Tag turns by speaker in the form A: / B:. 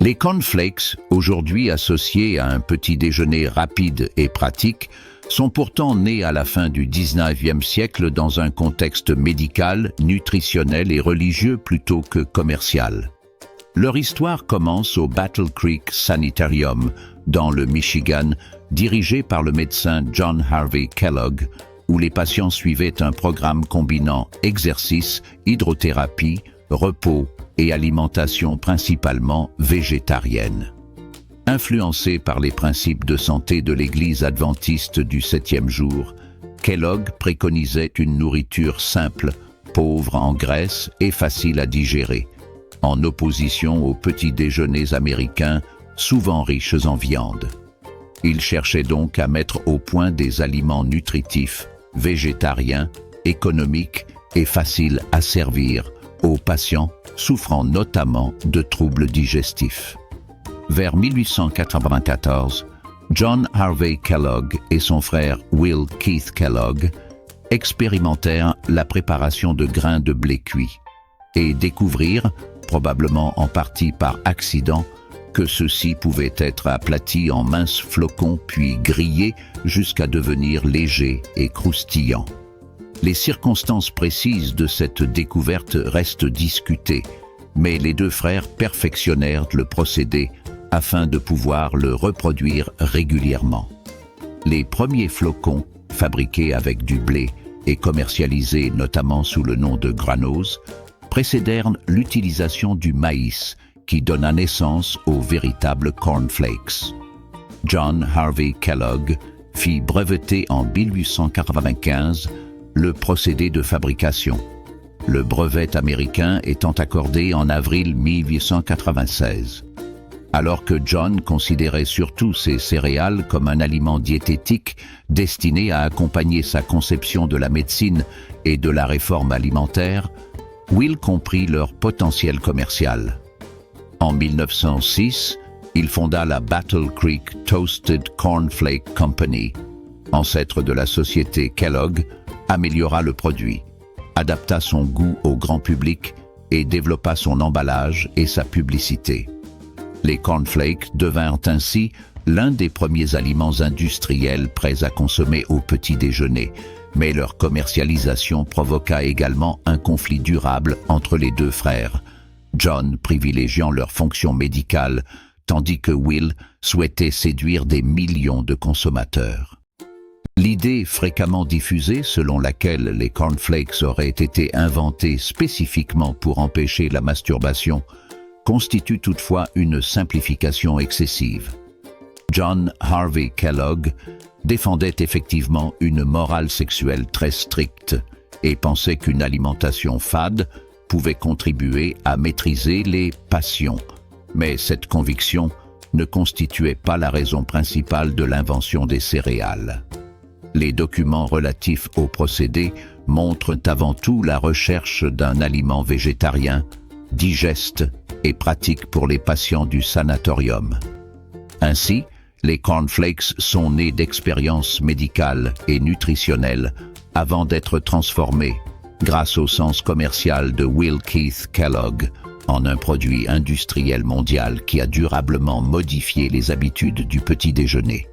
A: Les cornflakes, aujourd'hui associés à un petit déjeuner rapide et pratique, sont pourtant nés à la fin du XIXe siècle dans un contexte médical, nutritionnel et religieux plutôt que commercial. Leur histoire commence au Battle Creek Sanitarium, dans le Michigan, dirigé par le médecin John Harvey Kellogg, où les patients suivaient un programme combinant exercice, hydrothérapie, repos et alimentation principalement végétarienne. Influencé par les principes de santé de l'Église adventiste du septième jour, Kellogg préconisait une nourriture simple, pauvre en graisse et facile à digérer, en opposition aux petits déjeuners américains souvent riches en viande. Il cherchait donc à mettre au point des aliments nutritifs, végétariens, économiques et faciles à servir aux patients souffrant notamment de troubles digestifs. Vers 1894, John Harvey Kellogg et son frère Will Keith Kellogg expérimentèrent la préparation de grains de blé cuits et découvrirent, probablement en partie par accident, que ceux-ci pouvaient être aplatis en minces flocons puis grillés jusqu'à devenir légers et croustillants. Les circonstances précises de cette découverte restent discutées, mais les deux frères perfectionnèrent le procédé afin de pouvoir le reproduire régulièrement. Les premiers flocons, fabriqués avec du blé et commercialisés notamment sous le nom de Granos, précédèrent l'utilisation du maïs qui donna naissance aux véritables cornflakes. John Harvey Kellogg fit breveter en 1895 le procédé de fabrication, le brevet américain étant accordé en avril 1896. Alors que John considérait surtout ces céréales comme un aliment diététique destiné à accompagner sa conception de la médecine et de la réforme alimentaire, Will comprit leur potentiel commercial. En 1906, il fonda la Battle Creek Toasted Cornflake Company, ancêtre de la société Kellogg, améliora le produit, adapta son goût au grand public et développa son emballage et sa publicité. Les cornflakes devinrent ainsi l'un des premiers aliments industriels prêts à consommer au petit déjeuner, mais leur commercialisation provoqua également un conflit durable entre les deux frères, John privilégiant leur fonction médicale, tandis que Will souhaitait séduire des millions de consommateurs. L'idée fréquemment diffusée selon laquelle les cornflakes auraient été inventés spécifiquement pour empêcher la masturbation constitue toutefois une simplification excessive. John Harvey Kellogg défendait effectivement une morale sexuelle très stricte et pensait qu'une alimentation fade pouvait contribuer à maîtriser les passions, mais cette conviction ne constituait pas la raison principale de l'invention des céréales. Les documents relatifs au procédé montrent avant tout la recherche d'un aliment végétarien, digeste et pratique pour les patients du sanatorium. Ainsi, les cornflakes sont nés d'expériences médicales et nutritionnelles avant d'être transformés, grâce au sens commercial de Will Keith Kellogg, en un produit industriel mondial qui a durablement modifié les habitudes du petit déjeuner.